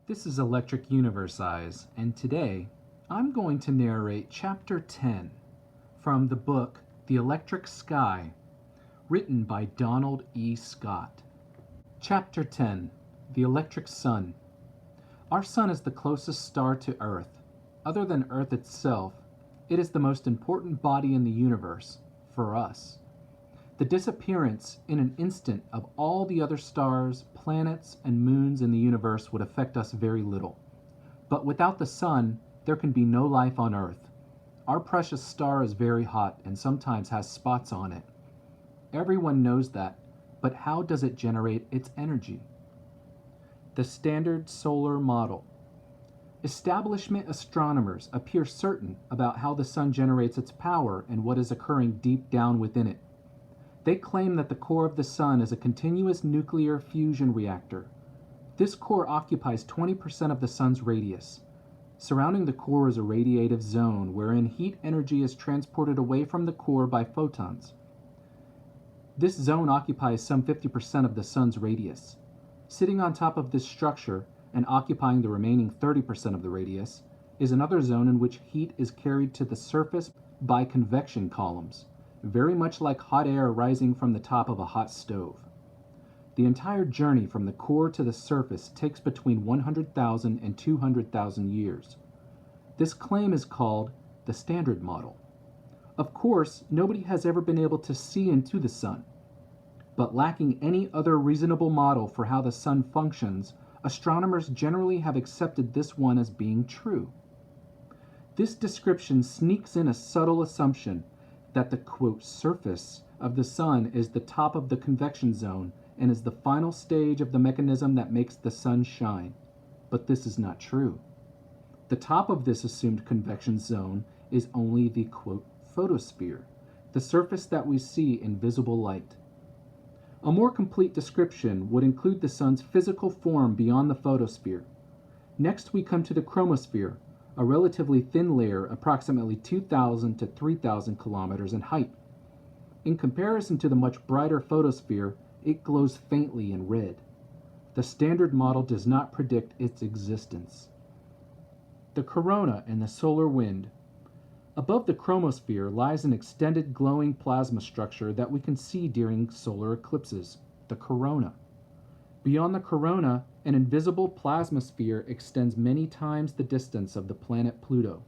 This is Electric Universe Eyes, and today I'm going to narrate Chapter 10 from the book The Electric Sky, written by Donald E. Scott. Chapter 10 The Electric Sun. Our Sun is the closest star to Earth. Other than Earth itself, it is the most important body in the universe, for us. The disappearance in an instant of all the other stars, planets, and moons in the universe would affect us very little. But without the sun, there can be no life on Earth. Our precious star is very hot and sometimes has spots on it. Everyone knows that, but how does it generate its energy? The Standard Solar Model. Establishment astronomers appear certain about how the sun generates its power and what is occurring deep down within it. They claim that the core of the sun is a continuous nuclear fusion reactor. This core occupies 20% of the sun's radius. Surrounding the core is a radiative zone wherein heat energy is transported away from the core by photons. This zone occupies some 50% of the sun's radius. Sitting on top of this structure and occupying the remaining 30% of the radius is another zone in which heat is carried to the surface by convection columns, very much like hot air rising from the top of a hot stove. The entire journey from the core to the surface takes between 100,000 and 200,000 years. This claim is called the Standard Model. Of course, nobody has ever been able to see into the sun. But lacking any other reasonable model for how the sun functions, astronomers generally have accepted this one as being true. This description sneaks in a subtle assumption that the, quote, surface of the sun is the top of the convection zone and is the final stage of the mechanism that makes the sun shine. But this is not true. The top of this assumed convection zone is only the, quote, photosphere, the surface that we see in visible light. A more complete description would include the sun's physical form beyond the photosphere. Next we come to the chromosphere, a relatively thin layer approximately 2,000 to 3,000 kilometers in height. In comparison to the much brighter photosphere, it glows faintly in red. The Standard Model does not predict its existence. The corona and the solar wind. Above the chromosphere lies an extended glowing plasma structure that we can see during solar eclipses, the corona. Beyond the corona, an invisible plasmasphere extends many times the distance of the planet Pluto.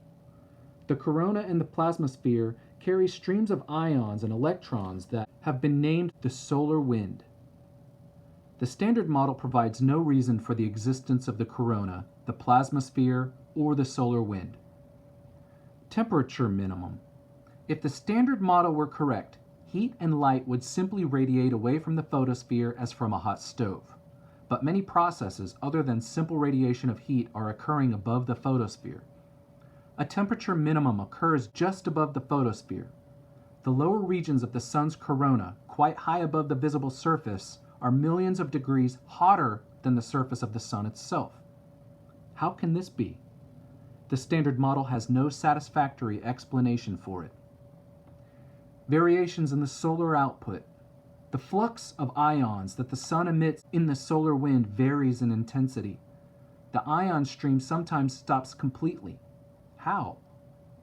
The corona and the plasmasphere carry streams of ions and electrons that have been named the solar wind. The Standard Model provides no reason for the existence of the corona, the plasmasphere, or the solar wind. Temperature minimum. If the Standard Model were correct, heat and light would simply radiate away from the photosphere as from a hot stove. But many processes other than simple radiation of heat are occurring above the photosphere. A temperature minimum occurs just above the photosphere. The lower regions of the sun's corona, quite high above the visible surface, are millions of degrees hotter than the surface of the sun itself. How can this be? The Standard Model has no satisfactory explanation for it. Variations in the solar output. The flux of ions that the sun emits in the solar wind varies in intensity. The ion stream sometimes stops completely. How?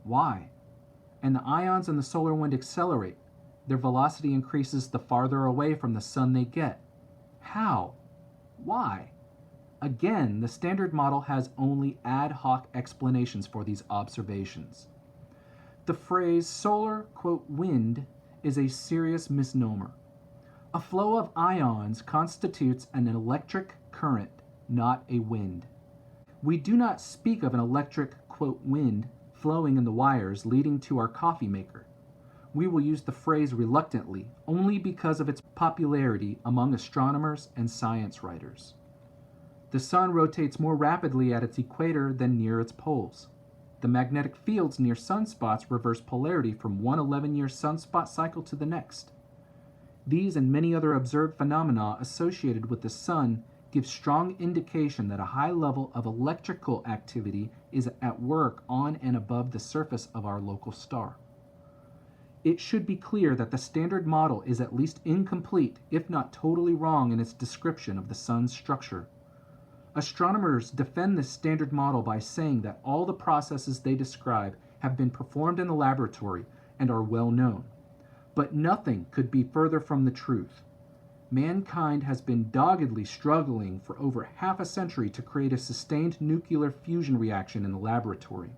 Why? And the ions in the solar wind accelerate. Their velocity increases the farther away from the sun they get. How? Why? Again, the Standard Model has only ad hoc explanations for these observations. The phrase solar, quote, wind is a serious misnomer. A flow of ions constitutes an electric current, not a wind. We do not speak of an electric, quote, wind flowing in the wires leading to our coffee maker. We will use the phrase reluctantly, only because of its popularity among astronomers and science writers. The sun rotates more rapidly at its equator than near its poles. The magnetic fields near sunspots reverse polarity from one 11-year sunspot cycle to the next. These and many other observed phenomena associated with the sun give strong indication that a high level of electrical activity is at work on and above the surface of our local star. It should be clear that the Standard Model is at least incomplete, if not totally wrong in its description of the sun's structure. Astronomers defend this standard model by saying that all the processes they describe have been performed in the laboratory and are well known. But nothing could be further from the truth. Mankind has been doggedly struggling for over half a century to create a sustained nuclear fusion reaction in the laboratory.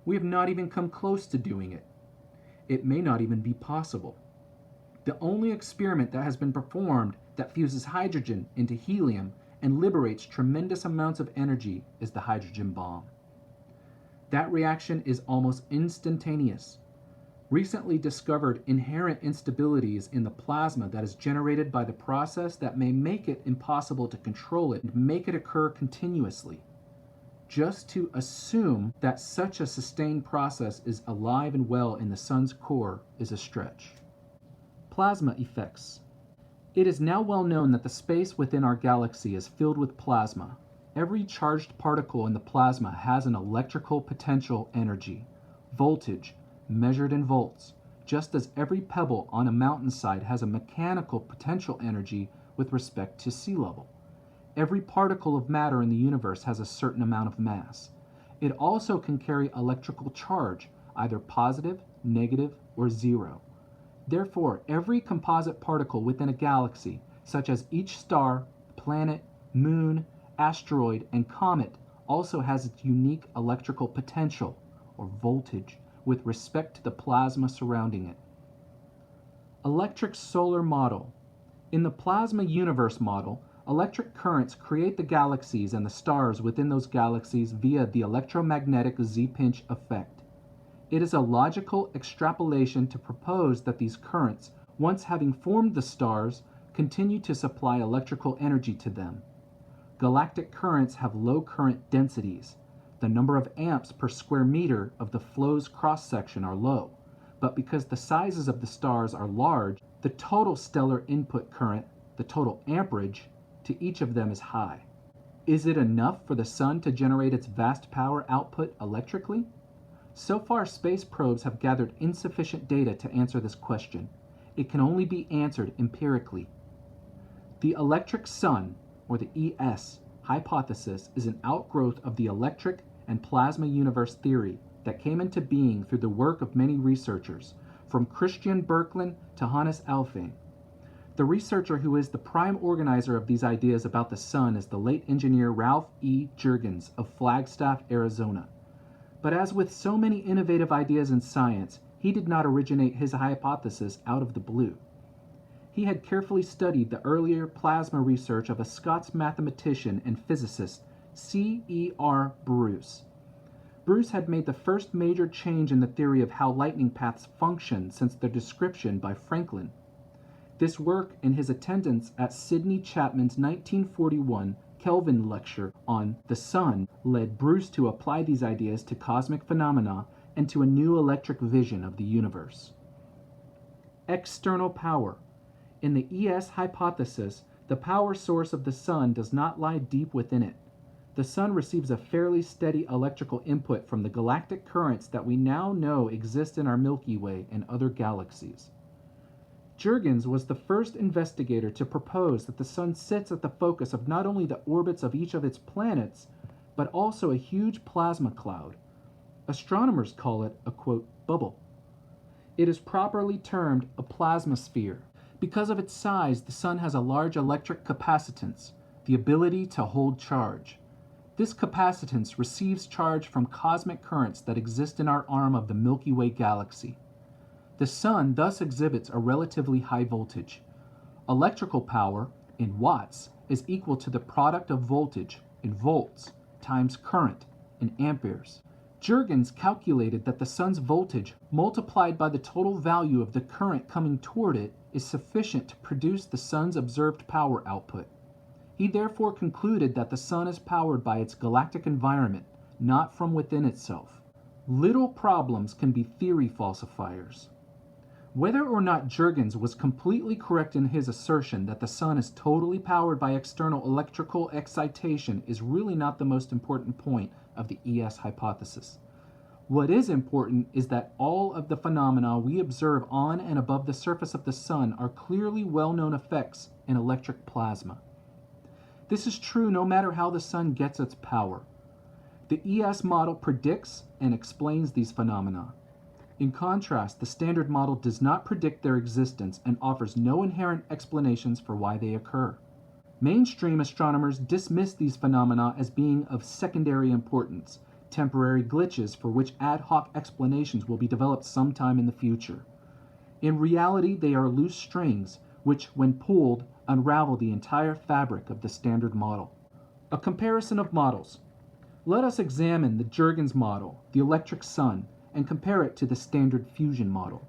We have not even come close to doing it. It may not even be possible. The only experiment that has been performed that fuses hydrogen into helium and liberates tremendous amounts of energy is the hydrogen bomb. That reaction is almost instantaneous. Recently discovered inherent instabilities in the plasma that is generated by the process that may make it impossible to control it and make it occur continuously. Just to assume that such a sustained process is alive and well in the sun's core is a stretch. Plasma effects. It is now well known that the space within our galaxy is filled with plasma. Every charged particle in the plasma has an electrical potential energy, voltage, measured in volts, just as every pebble on a mountainside has a mechanical potential energy with respect to sea level. Every particle of matter in the universe has a certain amount of mass. It also can carry electrical charge, either positive, negative, or zero. Therefore, every composite particle within a galaxy, such as each star, planet, moon, asteroid, and comet, also has its unique electrical potential, or voltage, with respect to the plasma surrounding it. Electric solar model. In the plasma universe model, electric currents create the galaxies and the stars within those galaxies via the electromagnetic Z-pinch effect. It is a logical extrapolation to propose that these currents, once having formed the stars, continue to supply electrical energy to them. Galactic currents have low current densities. The number of amps per square meter of the flow's cross-section are low, but because the sizes of the stars are large, the total stellar input current, the total amperage, to each of them is high. Is it enough for the sun to generate its vast power output electrically? So far, space probes have gathered insufficient data to answer this question. It can only be answered empirically. The electric sun, or the ES, hypothesis is an outgrowth of the electric and plasma universe theory that came into being through the work of many researchers, from Christian Birkeland to Hannes Alfvén. The researcher who is the prime organizer of these ideas about the sun is the late engineer Ralph E. Jurgens of Flagstaff, Arizona. But as with so many innovative ideas in science, he did not originate his hypothesis out of the blue. He had carefully studied the earlier plasma research of a Scots mathematician and physicist, C.E.R. Bruce. Bruce had made the first major change in the theory of how lightning paths function since their description by Franklin. This work and his attendance at Sidney Chapman's 1941 Kelvin lecture on the sun led Bruce to apply these ideas to cosmic phenomena and to a new electric vision of the universe. External power. In the ES hypothesis, the power source of the sun does not lie deep within it. The sun receives a fairly steady electrical input from the galactic currents that we now know exist in our Milky Way and other galaxies. Jurgens was the first investigator to propose that the sun sits at the focus of not only the orbits of each of its planets, but also a huge plasma cloud. Astronomers call it a, quote, bubble. It is properly termed a plasmasphere. Because of its size, the sun has a large electric capacitance, the ability to hold charge. This capacitance receives charge from cosmic currents that exist in our arm of the Milky Way galaxy. The sun thus exhibits a relatively high voltage. Electrical power, in watts, is equal to the product of voltage, in volts, times current, in amperes. Jurgens calculated that the sun's voltage multiplied by the total value of the current coming toward it is sufficient to produce the sun's observed power output. He therefore concluded that the sun is powered by its galactic environment, not from within itself. Little problems can be theory falsifiers. Whether or not Jurgens was completely correct in his assertion that the sun is totally powered by external electrical excitation is really not the most important point of the ES hypothesis. What is important is that all of the phenomena we observe on and above the surface of the sun are clearly well-known effects in electric plasma. This is true no matter how the sun gets its power. The ES model predicts and explains these phenomena. In contrast, the Standard Model does not predict their existence and offers no inherent explanations for why they occur. Mainstream astronomers dismiss these phenomena as being of secondary importance, temporary glitches for which ad hoc explanations will be developed sometime in the future. In reality, they are loose strings, which, when pulled, unravel the entire fabric of the Standard Model. A comparison of models. Let us examine the Jurgens model, the electric sun, and compare it to the Standard Fusion model.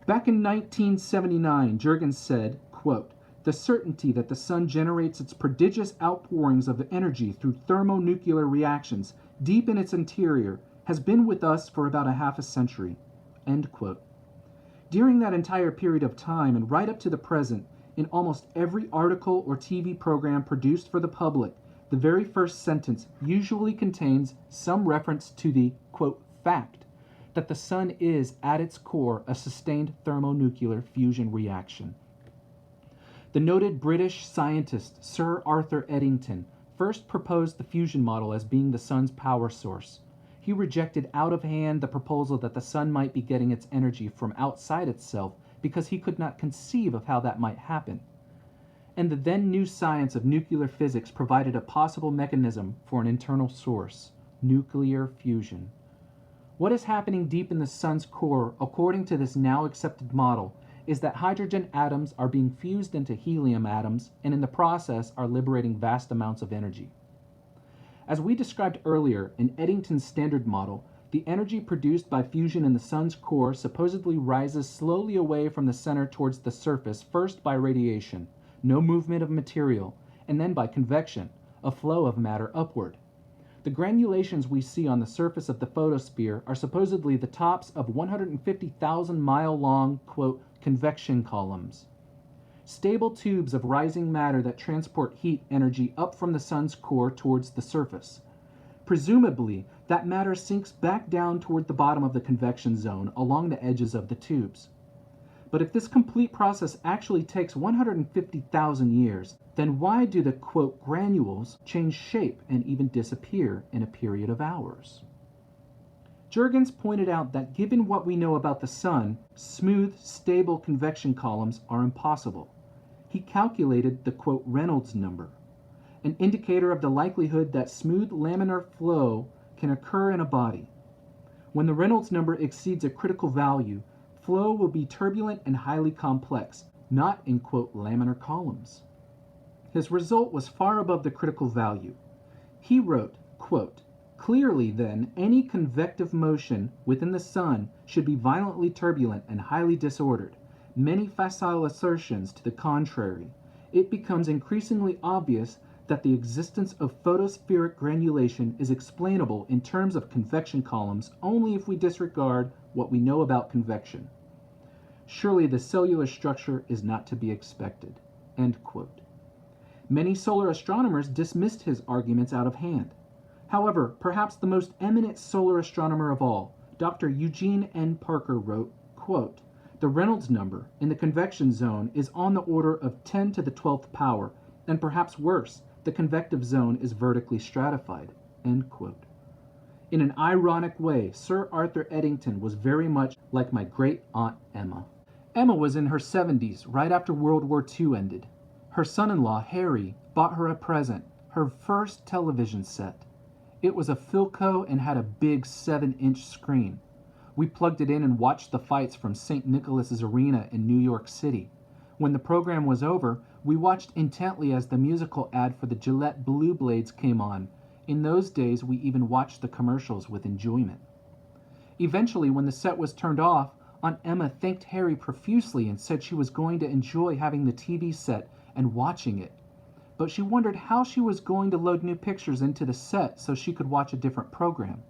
Back in 1979, Jurgens said, quote, "The certainty that the sun generates its prodigious outpourings of energy through thermonuclear reactions deep in its interior has been with us for about a half a century." End quote. During that entire period of time and right up to the present, in almost every article or TV program produced for the public, the very first sentence usually contains some reference to the, quote, fact that the sun is, at its core, a sustained thermonuclear fusion reaction. The noted British scientist Sir Arthur Eddington first proposed the fusion model as being the sun's power source. He rejected out of hand the proposal that the sun might be getting its energy from outside itself because he could not conceive of how that might happen. And the then new science of nuclear physics provided a possible mechanism for an internal source, nuclear fusion. What is happening deep in the sun's core, according to this now accepted model, is that hydrogen atoms are being fused into helium atoms and in the process are liberating vast amounts of energy. As we described earlier, in Eddington's Standard Model, the energy produced by fusion in the sun's core supposedly rises slowly away from the center towards the surface, first by radiation, no movement of material, and then by convection, a flow of matter upward. The granulations we see on the surface of the photosphere are supposedly the tops of 150,000-mile-long, quote, convection columns. Stable tubes of rising matter that transport heat energy up from the sun's core towards the surface. Presumably, that matter sinks back down toward the bottom of the convection zone along the edges of the tubes. But if this complete process actually takes 150,000 years, then why do the, quote, granules change shape and even disappear in a period of hours? Jurgens pointed out that given what we know about the sun, smooth, stable convection columns are impossible. He calculated the, quote, Reynolds number, an indicator of the likelihood that smooth laminar flow can occur in a body. When the Reynolds number exceeds a critical value, flow will be turbulent and highly complex, not in, quote, laminar columns. His result was far above the critical value. He wrote, quote, "Clearly, then, any convective motion within the sun should be violently turbulent and highly disordered. Many facile assertions to the contrary. It becomes increasingly obvious that the existence of photospheric granulation is explainable in terms of convection columns only if we disregard what we know about convection. Surely the cellular structure is not to be expected." End quote. Many solar astronomers dismissed his arguments out of hand. However, perhaps the most eminent solar astronomer of all, Dr. Eugene N. Parker, wrote, quote, "The Reynolds number in the convection zone is on the order of 10 to the 12th power, and perhaps worse, the convective zone is vertically stratified." End quote. In an ironic way, Sir Arthur Eddington was very much like my great-aunt Emma. Emma was in her 70s, right after World War II ended. Her son-in-law, Harry, bought her a present, her first television set. It was a Philco and had a big 7-inch screen. We plugged it in and watched the fights from St. Nicholas's Arena in New York City. When the program was over, we watched intently as the musical ad for the Gillette Blue Blades came on. In those days, we even watched the commercials with enjoyment. Eventually, when the set was turned off, Aunt Emma thanked Harry profusely and said she was going to enjoy having the TV set and watching it. But she wondered how she was going to load new pictures into the set so she could watch a different program.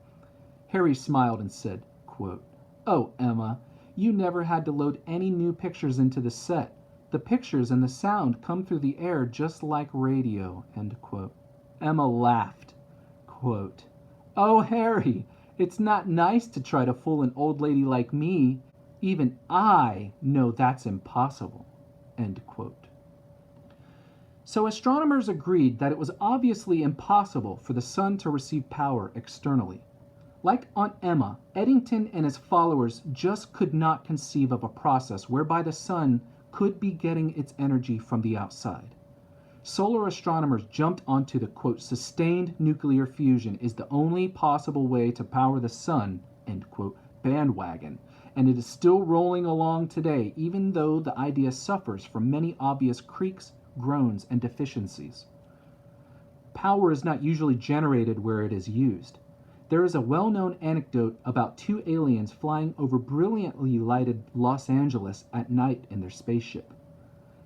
Harry smiled and said, quote, "Oh, Emma, you never had to load any new pictures into the set. The pictures and the sound come through the air just like radio." End quote. Emma laughed. Quote, "Oh, Harry, it's not nice to try to fool an old lady like me. Even I know that's impossible." End quote. So astronomers agreed that it was obviously impossible for the sun to receive power externally. Like Aunt Emma, Eddington and his followers just could not conceive of a process whereby the sun could be getting its energy from the outside. Solar astronomers jumped onto the, quote, sustained nuclear fusion is the only possible way to power the sun, end quote, bandwagon, and it is still rolling along today, even though the idea suffers from many obvious creaks, groans, and deficiencies. Power is not usually generated where it is used. There is a well-known anecdote about two aliens flying over brilliantly lighted Los Angeles at night in their spaceship.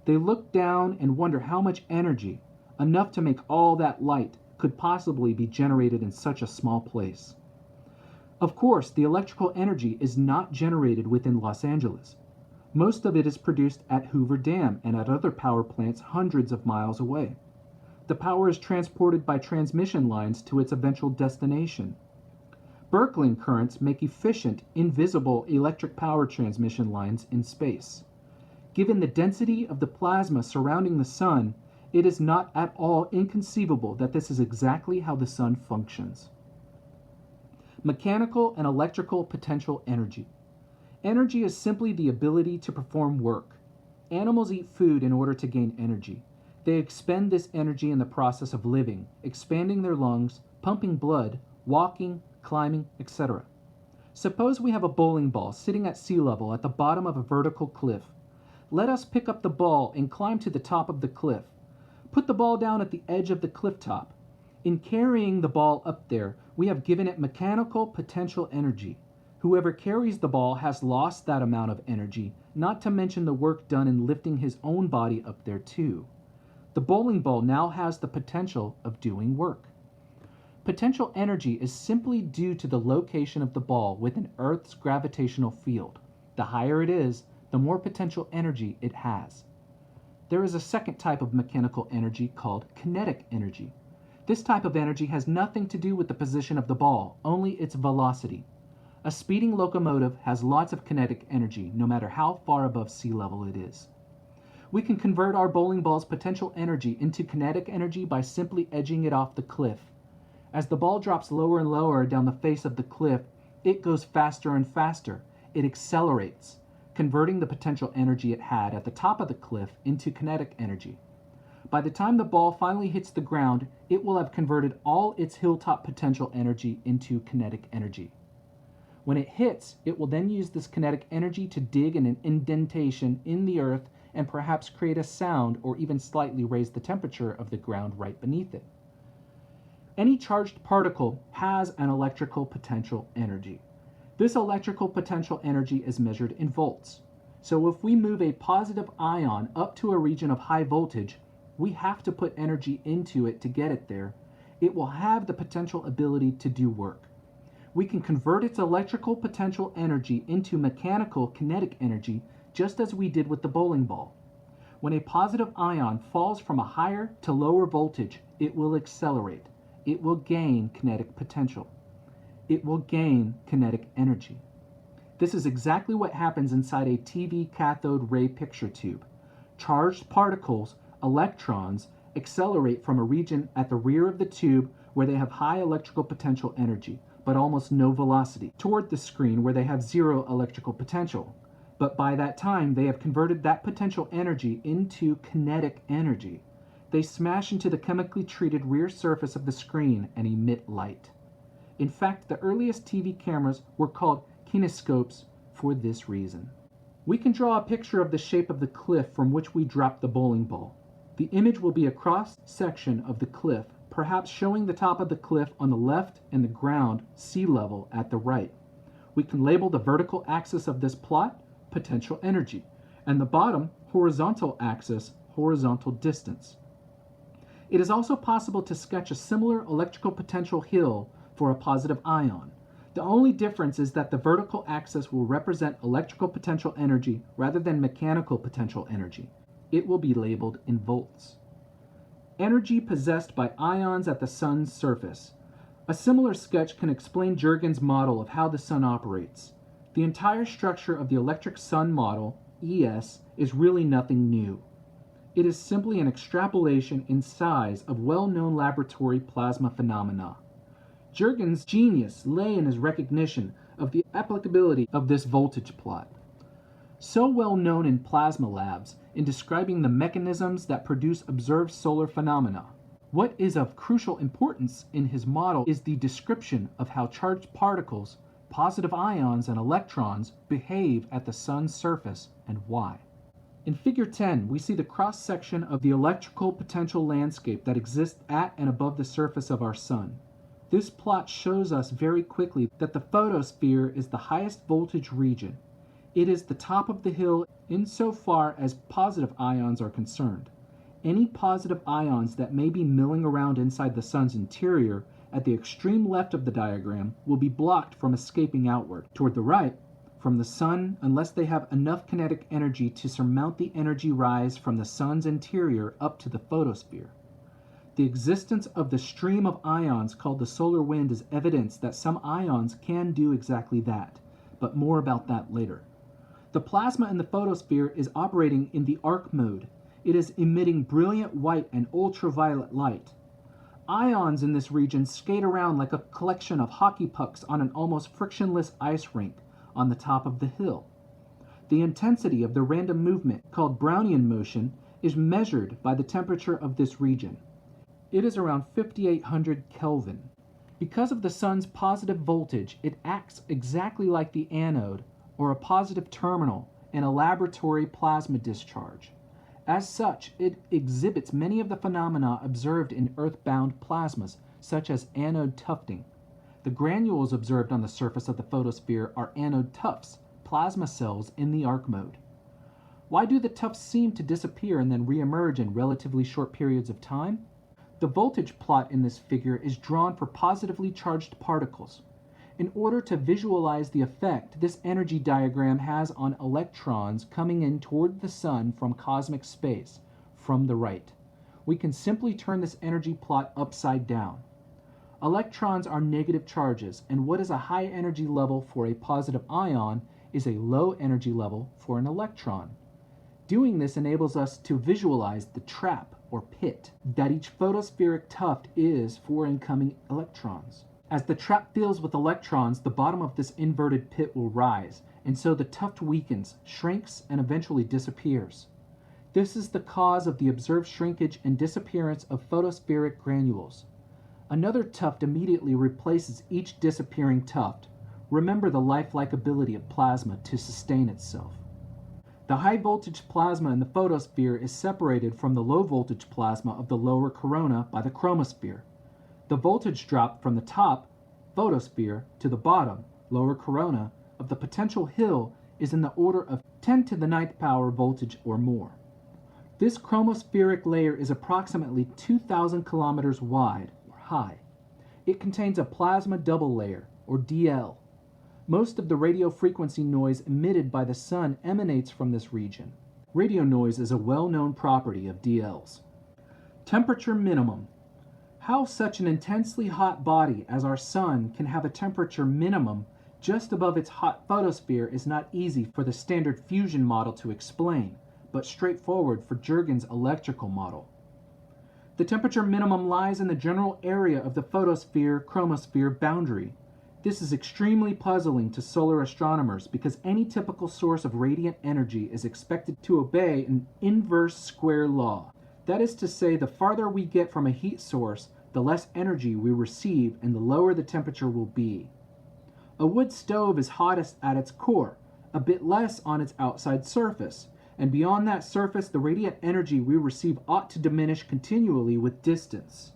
They look down and wonder how much energy, enough to make all that light, could possibly be generated in such a small place. Of course, the electrical energy is not generated within Los Angeles. Most of it is produced at Hoover Dam and at other power plants hundreds of miles away. The power is transported by transmission lines to its eventual destination. Birkeling currents make efficient, invisible electric power transmission lines in space. Given the density of the plasma surrounding the sun, it is not at all inconceivable that this is exactly how the sun functions. Mechanical and electrical potential energy. Energy is simply the ability to perform work. Animals eat food in order to gain energy. They expend this energy in the process of living, expanding their lungs, pumping blood, walking, climbing, etc. Suppose we have a bowling ball sitting at sea level at the bottom of a vertical cliff. Let us pick up the ball and climb to the top of the cliff. Put the ball down at the edge of the cliff top. In carrying the ball up there, we have given it mechanical potential energy. Whoever carries the ball has lost that amount of energy, not to mention the work done in lifting his own body up there too. The bowling ball now has the potential of doing work. Potential energy is simply due to the location of the ball within Earth's gravitational field. The higher it is, the more potential energy it has. There is a second type of mechanical energy called kinetic energy. This type of energy has nothing to do with the position of the ball, only its velocity. A speeding locomotive has lots of kinetic energy, no matter how far above sea level it is. We can convert our bowling ball's potential energy into kinetic energy by simply edging it off the cliff. As the ball drops lower and lower down the face of the cliff, it goes faster and faster. It accelerates, converting the potential energy it had at the top of the cliff into kinetic energy. By the time the ball finally hits the ground, it will have converted all its hilltop potential energy into kinetic energy. When it hits, it will then use this kinetic energy to dig an indentation in the earth and perhaps create a sound or even slightly raise the temperature of the ground right beneath it. Any charged particle has an electrical potential energy. This electrical potential energy is measured in volts. So if we move a positive ion up to a region of high voltage, we have to put energy into it to get it there. It will have the potential ability to do work. We can convert its electrical potential energy into mechanical kinetic energy just as we did with the bowling ball. When a positive ion falls from a higher to lower voltage, it will accelerate. It will gain kinetic potential. It will gain kinetic energy. This is exactly what happens inside a TV cathode ray picture tube. Charged particles, electrons, accelerate from a region at the rear of the tube where they have high electrical potential energy, but almost no velocity, toward the screen where they have zero electrical potential. But by that time, they have converted that potential energy into kinetic energy. They smash into the chemically treated rear surface of the screen and emit light. In fact, the earliest TV cameras were called kinescopes for this reason. We can draw a picture of the shape of the cliff from which we dropped the bowling ball. The image will be a cross-section of the cliff, perhaps showing the top of the cliff on the left and the ground, sea level, at the right. We can label the vertical axis of this plot, potential energy, and the bottom, horizontal axis, horizontal distance. It is also possible to sketch a similar electrical potential hill for a positive ion. The only difference is that the vertical axis will represent electrical potential energy rather than mechanical potential energy. It will be labeled in volts. Energy possessed by ions at the sun's surface. A similar sketch can explain Jurgen's model of how the sun operates. The entire structure of the electric sun model, ES, is really nothing new. It is simply an extrapolation in size of well-known laboratory plasma phenomena. Jurgen's genius lay in his recognition of the applicability of this voltage plot. So well known in plasma labs in describing the mechanisms that produce observed solar phenomena. What is of crucial importance in his model is the description of how charged particles, positive ions, and electrons behave at the sun's surface and why. In Figure 10, we see the cross-section of the electrical potential landscape that exists at and above the surface of our sun. This plot shows us very quickly that the photosphere is the highest voltage region. It is the top of the hill insofar as positive ions are concerned. Any positive ions that may be milling around inside the sun's interior at the extreme left of the diagram will be blocked from escaping outward. Toward the right, from the sun, unless they have enough kinetic energy to surmount the energy rise from the sun's interior up to the photosphere. The existence of the stream of ions called the solar wind is evidence that some ions can do exactly that, but more about that later. The plasma in the photosphere is operating in the arc mode. It is emitting brilliant white and ultraviolet light. Ions in this region skate around like a collection of hockey pucks on an almost frictionless ice rink on the top of the hill. The intensity of the random movement, called Brownian motion, is measured by the temperature of this region. It is around 5800 Kelvin. Because of the sun's positive voltage, it acts exactly like the anode, or a positive terminal, in a laboratory plasma discharge. As such, it exhibits many of the phenomena observed in earth-bound plasmas, such as anode tufting. The granules observed on the surface of the photosphere are anode tufts, plasma cells in the arc mode. Why do the tufts seem to disappear and then reemerge in relatively short periods of time? The voltage plot in this figure is drawn for positively charged particles. In order to visualize the effect this energy diagram has on electrons coming in toward the sun from cosmic space, from the right, we can simply turn this energy plot upside down. Electrons are negative charges, and what is a high energy level for a positive ion is a low energy level for an electron. Doing this enables us to visualize the trap, or pit, that each photospheric tuft is for incoming electrons. As the trap fills with electrons, the bottom of this inverted pit will rise, and so the tuft weakens, shrinks, and eventually disappears. This is the cause of the observed shrinkage and disappearance of photospheric granules. Another tuft immediately replaces each disappearing tuft. Remember the lifelike ability of plasma to sustain itself. The high-voltage plasma in the photosphere is separated from the low-voltage plasma of the lower corona by the chromosphere. The voltage drop from the top, photosphere, to the bottom, lower corona, of the potential hill is in the order of 10 to the 9th power voltage or more. This chromospheric layer is approximately 2,000 kilometers wide, or high. It contains a plasma double layer, or DL. Most of the radio frequency noise emitted by the sun emanates from this region. Radio noise is a well-known property of DLs. Temperature minimum. How such an intensely hot body as our sun can have a temperature minimum just above its hot photosphere is not easy for the standard fusion model to explain, but straightforward for Jurgen's electrical model. The temperature minimum lies in the general area of the photosphere-chromosphere boundary. This is extremely puzzling to solar astronomers because any typical source of radiant energy is expected to obey an inverse square law. That is to say, the farther we get from a heat source, the less energy we receive and the lower the temperature will be. A wood stove is hottest at its core, a bit less on its outside surface, and beyond that surface the radiant energy we receive ought to diminish continually with distance.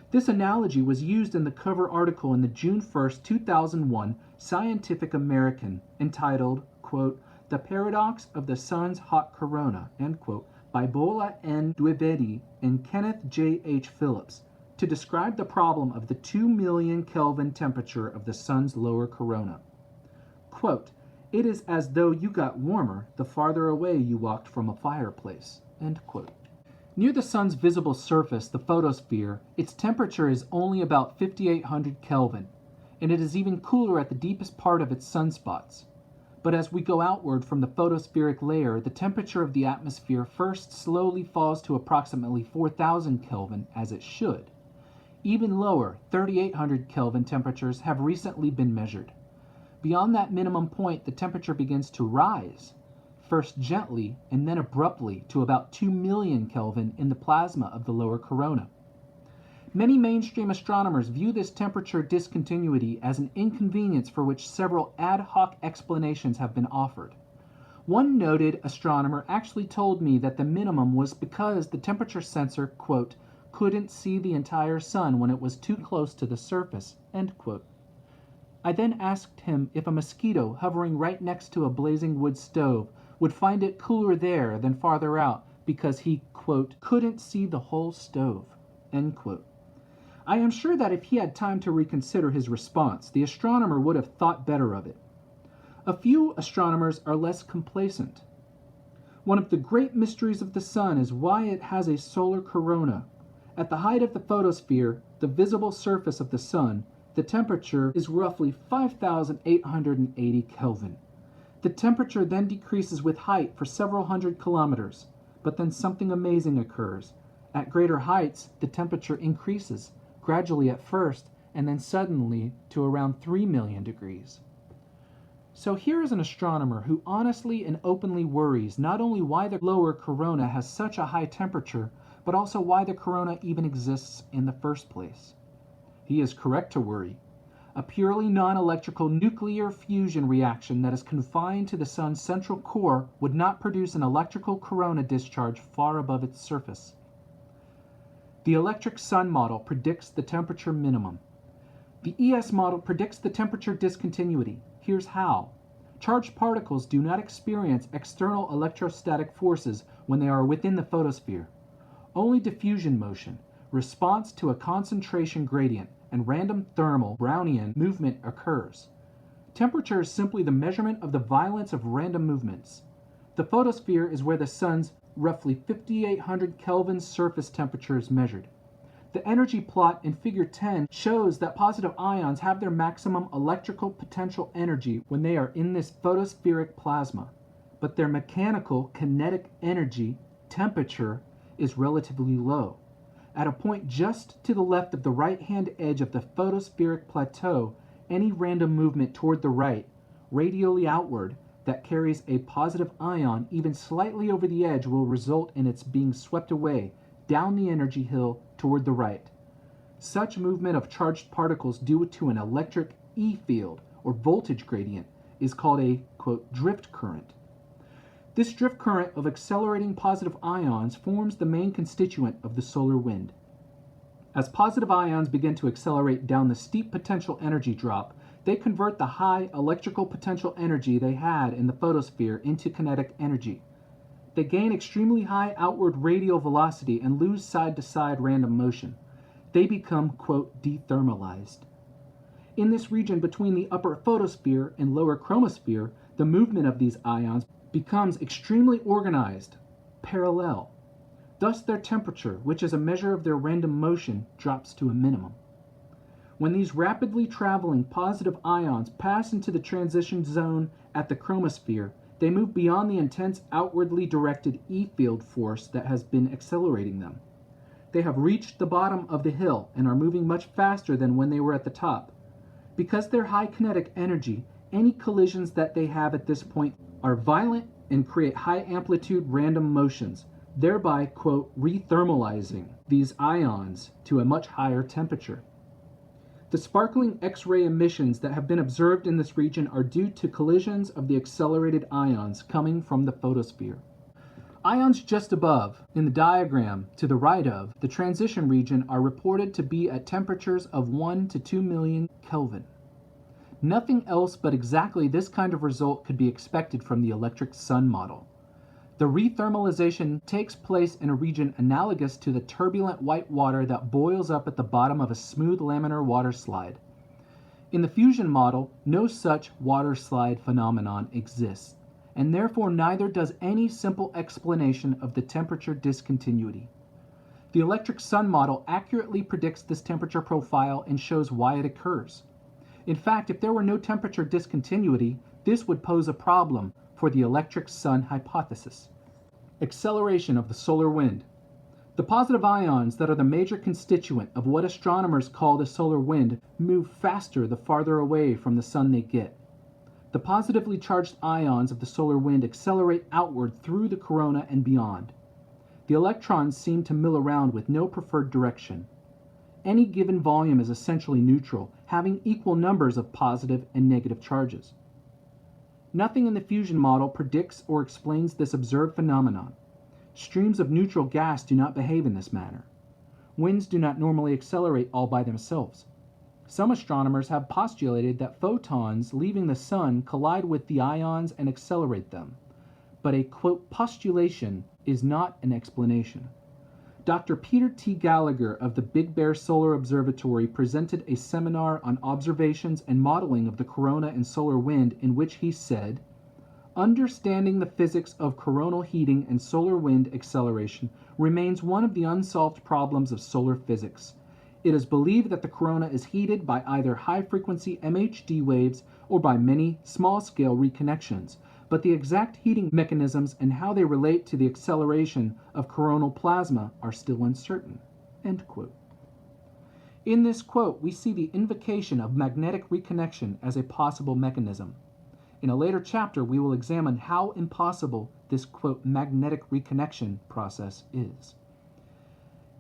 This analogy was used in the cover article in the June 1, 2001 Scientific American entitled, quote, "The Paradox of the Sun's Hot Corona," end quote, by Bola N. Dwivedi and Kenneth J. H. Phillips, to describe the problem of the 2 million Kelvin temperature of the sun's lower corona. Quote, "It is as though you got warmer the farther away you walked from a fireplace," end quote. Near the sun's visible surface, the photosphere, its temperature is only about 5800 Kelvin, and it is even cooler at the deepest part of its sunspots. But as we go outward from the photospheric layer, the temperature of the atmosphere first slowly falls to approximately 4,000 Kelvin, as it should. Even lower, 3,800 Kelvin temperatures have recently been measured. Beyond that minimum point, the temperature begins to rise, first gently and then abruptly to about 2 million Kelvin in the plasma of the lower corona. Many mainstream astronomers view this temperature discontinuity as an inconvenience for which several ad hoc explanations have been offered. One noted astronomer actually told me that the minimum was because the temperature sensor, quote, couldn't see the entire sun when it was too close to the surface, end quote. I then asked him if a mosquito hovering right next to a blazing wood stove would find it cooler there than farther out because he, quote, couldn't see the whole stove, end quote. I am sure that if he had time to reconsider his response, the astronomer would have thought better of it. A few astronomers are less complacent. One of the great mysteries of the sun is why it has a solar corona. At the height of the photosphere, the visible surface of the sun, the temperature is roughly 5,880 Kelvin. The temperature then decreases with height for several hundred kilometers, but then something amazing occurs. At greater heights, the temperature increases, gradually at first, and then suddenly to around 3 million degrees. So here is an astronomer who honestly and openly worries not only why the lower corona has such a high temperature, but also why the corona even exists in the first place. He is correct to worry. A purely non-electrical nuclear fusion reaction that is confined to the sun's central core would not produce an electrical corona discharge far above its surface. The electric sun model predicts the temperature minimum. The ES model predicts the temperature discontinuity. Here's how. Charged particles do not experience external electrostatic forces when they are within the photosphere. Only diffusion motion, response to a concentration gradient, and random thermal Brownian movement occurs. Temperature is simply the measurement of the violence of random movements. The photosphere is where the sun's roughly 5,800 Kelvin surface temperature is measured. The energy plot in figure 10 shows that positive ions have their maximum electrical potential energy when they are in this photospheric plasma, but their mechanical kinetic energy, temperature, is relatively low. At a point just to the left of the right-hand edge of the photospheric plateau, any random movement toward the right, radially outward, that carries a positive ion even slightly over the edge will result in its being swept away down the energy hill toward the right. Such movement of charged particles due to an electric E field or voltage gradient is called a, quote, drift current. This drift current of accelerating positive ions forms the main constituent of the solar wind. As positive ions begin to accelerate down the steep potential energy drop, they convert the high electrical potential energy they had in the photosphere into kinetic energy. They gain extremely high outward radial velocity and lose side-to-side random motion. They become, quote, dethermalized. In this region between the upper photosphere and lower chromosphere, the movement of these ions becomes extremely organized, parallel. Thus their temperature, which is a measure of their random motion, drops to a minimum. When these rapidly traveling positive ions pass into the transition zone at the chromosphere, they move beyond the intense outwardly directed E field force that has been accelerating them. They have reached the bottom of the hill and are moving much faster than when they were at the top. Because their high kinetic energy, any collisions that they have at this point are violent and create high amplitude random motions, thereby, quote, rethermalizing these ions to a much higher temperature. The sparkling X-ray emissions that have been observed in this region are due to collisions of the accelerated ions coming from the photosphere. Ions just above, in the diagram to the right of, the transition region are reported to be at temperatures of 1 to 2 million Kelvin. Nothing else but exactly this kind of result could be expected from the electric sun model. The rethermalization takes place in a region analogous to the turbulent white water that boils up at the bottom of a smooth laminar water slide. In the fusion model, no such water slide phenomenon exists, and therefore neither does any simple explanation of the temperature discontinuity. The electric sun model accurately predicts this temperature profile and shows why it occurs. In fact, if there were no temperature discontinuity, This would pose a problem for the electric sun hypothesis. Acceleration of the solar wind. The positive ions that are the major constituent of what astronomers call the solar wind move faster the farther away from the sun they get. The positively charged ions of the solar wind accelerate outward through the corona and beyond. The electrons seem to mill around with no preferred direction. Any given volume is essentially neutral, having equal numbers of positive and negative charges. Nothing in the fusion model predicts or explains this observed phenomenon. Streams of neutral gas do not behave in this manner. Winds do not normally accelerate all by themselves. Some astronomers have postulated that photons leaving the sun collide with the ions and accelerate them. But a, quote, postulation is not an explanation. Dr. Peter T. Gallagher of the Big Bear Solar Observatory presented a seminar on observations and modeling of the corona and solar wind in which he said, "Understanding the physics of coronal heating and solar wind acceleration remains one of the unsolved problems of solar physics. It is believed that the corona is heated by either high-frequency MHD waves or by many small-scale reconnections, but the exact heating mechanisms and how they relate to the acceleration of coronal plasma are still uncertain." End quote. In this quote, we see the invocation of magnetic reconnection as a possible mechanism. In a later chapter, we will examine how impossible this, quote, magnetic reconnection process is.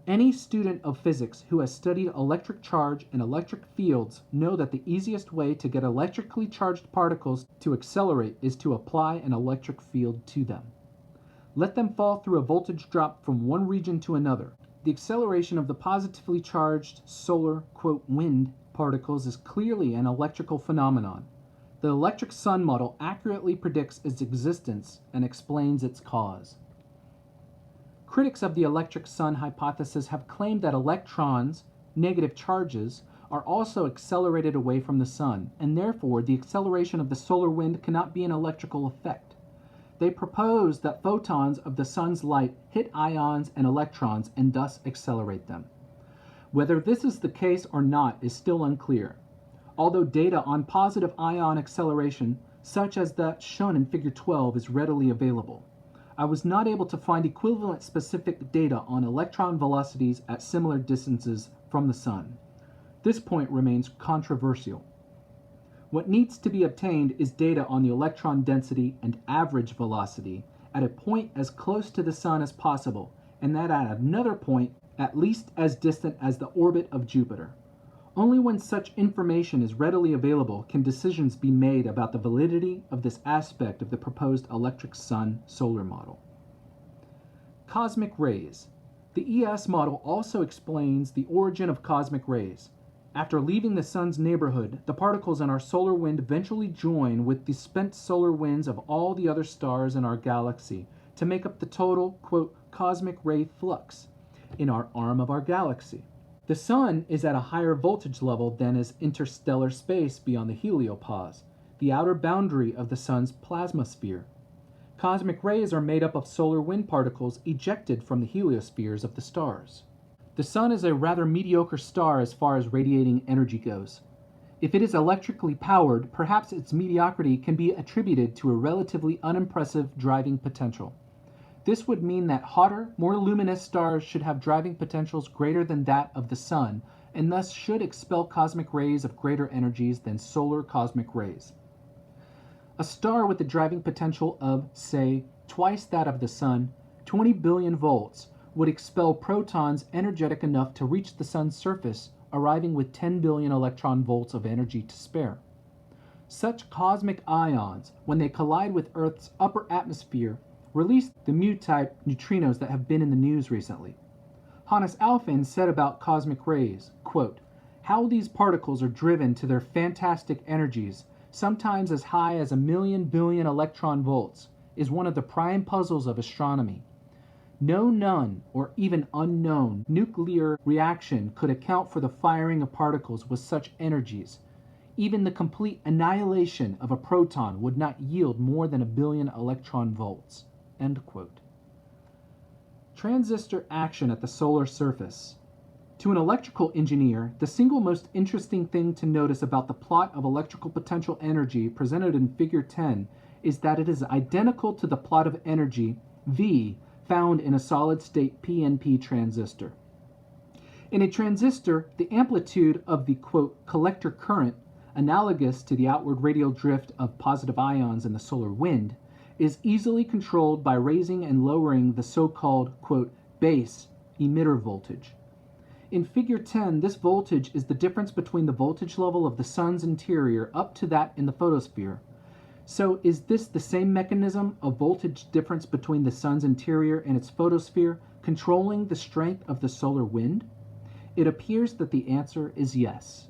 Any student of physics who has studied electric charge and electric fields know that the easiest way to get electrically charged particles to accelerate is to apply an electric field to them. Let them fall through a voltage drop from one region to another. The acceleration of the positively charged solar, quote, wind particles is clearly an electrical phenomenon. The electric sun model accurately predicts its existence and explains its cause. Critics of the electric sun hypothesis have claimed that electrons, negative charges, are also accelerated away from the sun, and therefore the acceleration of the solar wind cannot be an electrical effect. They propose that photons of the sun's light hit ions and electrons and thus accelerate them. Whether this is the case or not is still unclear, although data on positive ion acceleration, such as that shown in Figure 12, is readily available. I was not able to find equivalent specific data on electron velocities at similar distances from the sun. This point remains controversial. What needs to be obtained is data on the electron density and average velocity at a point as close to the sun as possible, and that at another point at least as distant as the orbit of Jupiter. Only when such information is readily available can decisions be made about the validity of this aspect of the proposed electric sun solar model. Cosmic rays. The ES model also explains the origin of cosmic rays. After leaving the sun's neighborhood, the particles in our solar wind eventually join with the spent solar winds of all the other stars in our galaxy to make up the total, quote, cosmic ray flux in our arm of our galaxy. The sun is at a higher voltage level than is interstellar space beyond the heliopause, the outer boundary of the sun's plasma sphere. Cosmic rays are made up of solar wind particles ejected from the heliospheres of the stars. The sun is a rather mediocre star as far as radiating energy goes. If it is electrically powered, perhaps its mediocrity can be attributed to a relatively unimpressive driving potential. This would mean that hotter, more luminous stars should have driving potentials greater than that of the sun, and thus should expel cosmic rays of greater energies than solar cosmic rays. A star with a driving potential of, say, twice that of the sun, 20 billion volts, would expel protons energetic enough to reach the sun's surface, arriving with 10 billion electron volts of energy to spare. Such cosmic ions, when they collide with Earth's upper atmosphere, release the mu-type neutrinos that have been in the news recently. Hannes Alfvén said about cosmic rays, quote, "How these particles are driven to their fantastic energies, sometimes as high as 1,000,000 billion electron volts, is one of the prime puzzles of astronomy. No known or even unknown nuclear reaction could account for the firing of particles with such energies. Even the complete annihilation of a proton would not yield more than 1,000,000,000 electron volts." End quote. Transistor action at the solar surface. To an electrical engineer, the single most interesting thing to notice about the plot of electrical potential energy presented in Figure 10 is that it is identical to the plot of energy, V, found in a solid-state PNP transistor. In a transistor, the amplitude of the, quote, collector current, analogous to the outward radial drift of positive ions in the solar wind, is easily controlled by raising and lowering the so-called, quote, base emitter voltage. In Figure 10, this voltage is the difference between the voltage level of the sun's interior up to that in the photosphere. So is this the same mechanism of voltage difference between the sun's interior and its photosphere controlling the strength of the solar wind? It appears that the answer is yes.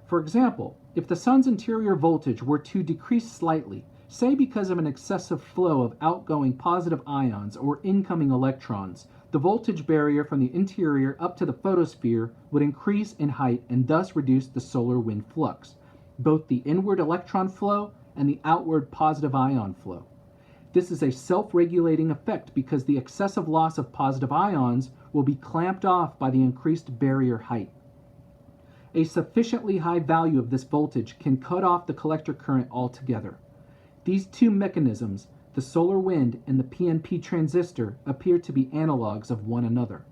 For example, if the sun's interior voltage were to decrease slightly, say because of an excessive flow of outgoing positive ions or incoming electrons, the voltage barrier from the interior up to the photosphere would increase in height and thus reduce the solar wind flux, both the inward electron flow and the outward positive ion flow. This is a self-regulating effect because the excessive loss of positive ions will be clamped off by the increased barrier height. A sufficiently high value of this voltage can cut off the collector current altogether. These two mechanisms, the solar wind and the PNP transistor, appear to be analogs of one another.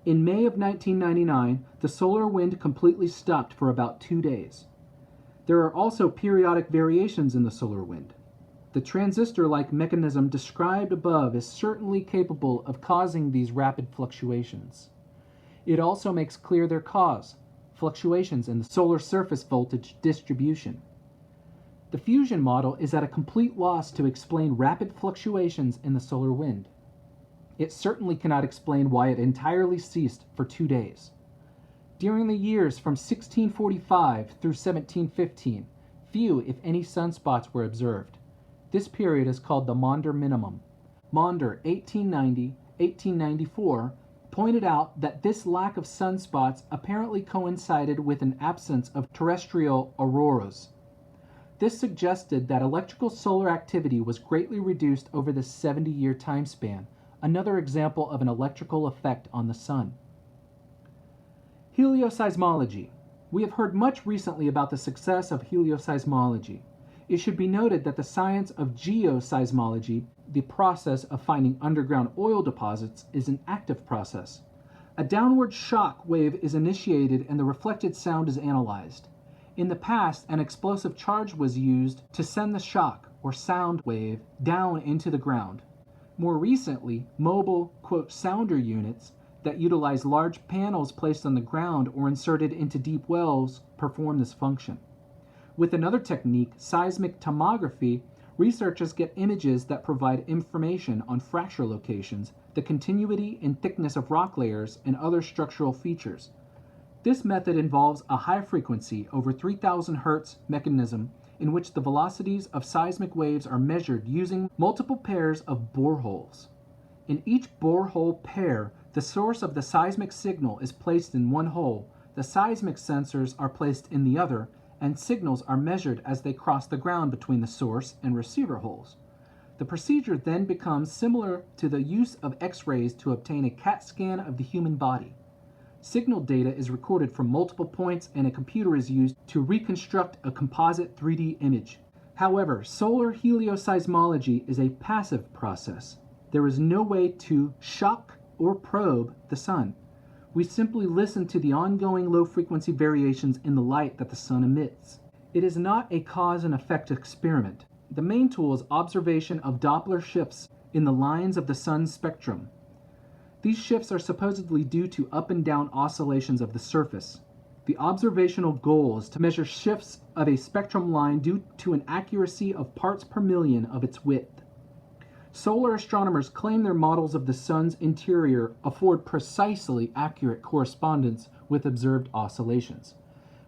In May of 1999, the solar wind completely stopped for about 2 days. There are also periodic variations in the solar wind. The transistor-like mechanism described above is certainly capable of causing these rapid fluctuations. It also makes clear their cause, fluctuations in the solar surface voltage distribution. The fusion model is at a complete loss to explain rapid fluctuations in the solar wind. It certainly cannot explain why it entirely ceased for 2 days. During the years from 1645 through 1715, few, if any, sunspots were observed. This period is called the Maunder minimum. Maunder, 1890-1894, pointed out that this lack of sunspots apparently coincided with an absence of terrestrial auroras. This suggested that electrical solar activity was greatly reduced over this 70-year time span, another example of an electrical effect on the sun. Helioseismology. We have heard much recently about the success of helioseismology. It should be noted that the science of geoseismology, the process of finding underground oil deposits, is an active process. A downward shock wave is initiated and the reflected sound is analyzed. In the past, an explosive charge was used to send the shock, or sound wave, down into the ground. More recently, mobile, quote, sounder units that utilize large panels placed on the ground or inserted into deep wells perform this function. With another technique, seismic tomography, researchers get images that provide information on fracture locations, the continuity and thickness of rock layers, and other structural features. This method involves a high-frequency, over 3,000 Hz mechanism in which the velocities of seismic waves are measured using multiple pairs of boreholes. In each borehole pair, the source of the seismic signal is placed in one hole, the seismic sensors are placed in the other, and signals are measured as they cross the ground between the source and receiver holes. The procedure then becomes similar to the use of X-rays to obtain a CAT scan of the human body. Signal data is recorded from multiple points and a computer is used to reconstruct a composite 3D image. However, solar helioseismology is a passive process. There is no way to shock or probe the sun. We simply listen to the ongoing low-frequency variations in the light that the sun emits. It is not a cause and effect experiment. The main tool is observation of Doppler shifts in the lines of the sun's spectrum. These shifts are supposedly due to up and down oscillations of the surface. The observational goal is to measure shifts of a spectrum line due to an accuracy of parts per million of its width. Solar astronomers claim their models of the sun's interior afford precisely accurate correspondence with observed oscillations.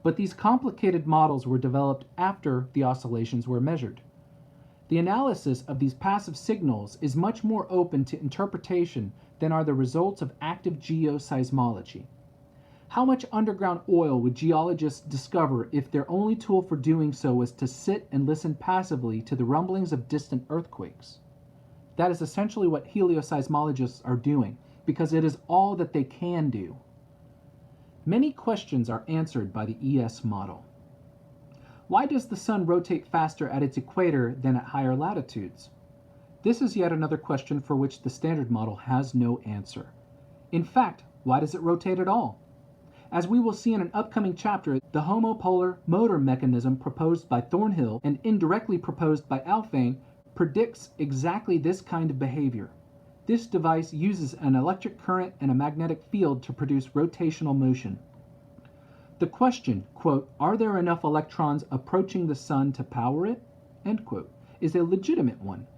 But these complicated models were developed after the oscillations were measured. The analysis of these passive signals is much more open to interpretation than are the results of active geoseismology. How much underground oil would geologists discover if their only tool for doing so was to sit and listen passively to the rumblings of distant earthquakes? That is essentially what helioseismologists are doing, because it is all that they can do. Many questions are answered by the ES model. Why does the sun rotate faster at its equator than at higher latitudes? This is yet another question for which the standard model has no answer. In fact, why does it rotate at all? As we will see in an upcoming chapter, the homopolar motor mechanism proposed by Thornhill and indirectly proposed by Alfvén predicts exactly this kind of behavior. This device uses an electric current and a magnetic field to produce rotational motion. The question, quote, "Are there enough electrons approaching the sun to power it?" end quote, is a legitimate one.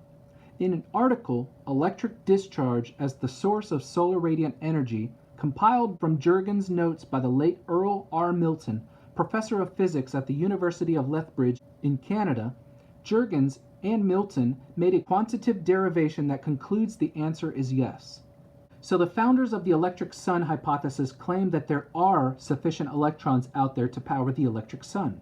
In an article, Electric Discharge as the Source of Solar Radiant Energy, compiled from Jurgen's notes by the late Earl R. Milton, professor of physics at the University of Lethbridge in Canada, Jurgens and Milton made a quantitative derivation that concludes the answer is yes. So the founders of the electric sun hypothesis claim that there are sufficient electrons out there to power the electric sun.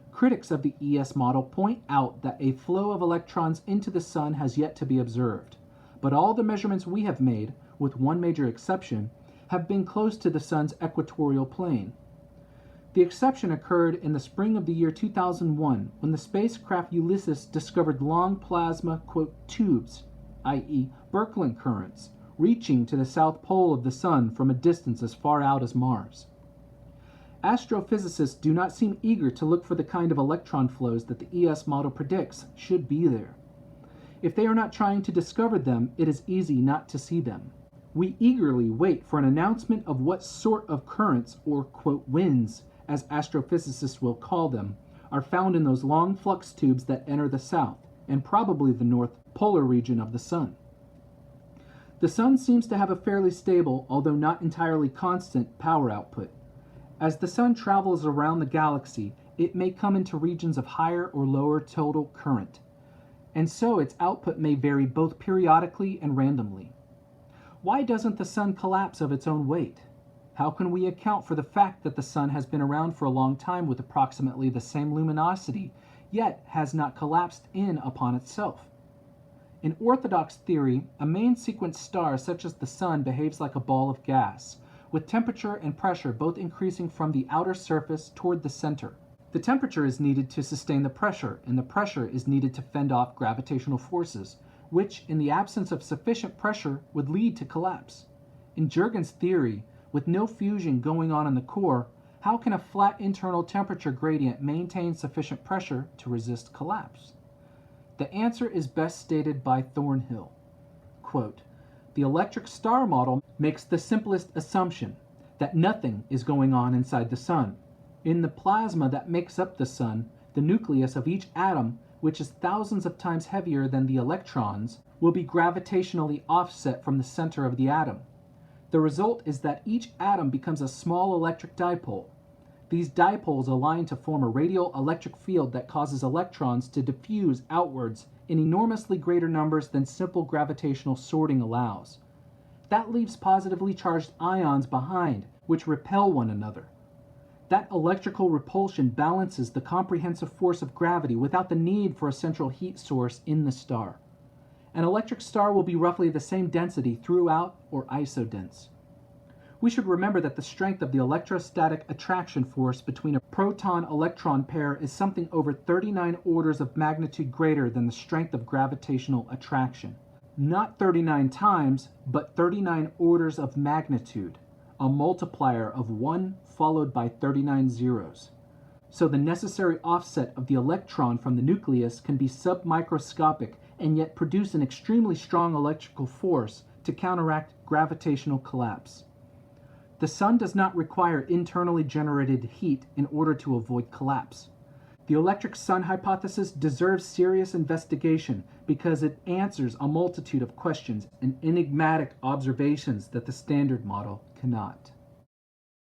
Critics of the ES model point out that a flow of electrons into the sun has yet to be observed, but all the measurements we have made, with one major exception, have been close to the sun's equatorial plane. The exception occurred in the spring of the year 2001 when the spacecraft Ulysses discovered long plasma, quote, tubes, i.e. Birkeland currents, reaching to the south pole of the sun from a distance as far out as Mars. Astrophysicists do not seem eager to look for the kind of electron flows that the ES model predicts should be there. If they are not trying to discover them, it is easy not to see them. We eagerly wait for an announcement of what sort of currents, or quote, winds, as astrophysicists will call them, are found in those long flux tubes that enter the south, and probably the north polar region of the sun. The sun seems to have a fairly stable, although not entirely constant, power output. As the sun travels around the galaxy, it may come into regions of higher or lower total current, and so its output may vary both periodically and randomly. Why doesn't the sun collapse of its own weight? How can we account for the fact that the sun has been around for a long time with approximately the same luminosity, yet has not collapsed in upon itself? In orthodox theory, a main sequence star such as the sun behaves like a ball of gas, with temperature and pressure both increasing from the outer surface toward the center. The temperature is needed to sustain the pressure, and the pressure is needed to fend off gravitational forces, which, in the absence of sufficient pressure, would lead to collapse. In Jurgen's theory, with no fusion going on in the core, how can a flat internal temperature gradient maintain sufficient pressure to resist collapse? The answer is best stated by Thornhill. Quote, "The electric star model makes the simplest assumption, that nothing is going on inside the sun. In the plasma that makes up the sun, the nucleus of each atom, which is thousands of times heavier than the electrons, will be gravitationally offset from the center of the atom. The result is that each atom becomes a small electric dipole. These dipoles align to form a radial electric field that causes electrons to diffuse outwards in enormously greater numbers than simple gravitational sorting allows. That leaves positively charged ions behind, which repel one another. That electrical repulsion balances the comprehensive force of gravity without the need for a central heat source in the star. An electric star will be roughly the same density throughout or isodense. We should remember that the strength of the electrostatic attraction force between a proton-electron pair is something over 39 orders of magnitude greater than the strength of gravitational attraction. Not 39 times, but 39 orders of magnitude, a multiplier of 1 followed by 39 zeros. So the necessary offset of the electron from the nucleus can be submicroscopic and yet produce an extremely strong electrical force to counteract gravitational collapse. The sun does not require internally generated heat in order to avoid collapse. The electric sun hypothesis deserves serious investigation because it answers a multitude of questions and enigmatic observations that the standard model cannot.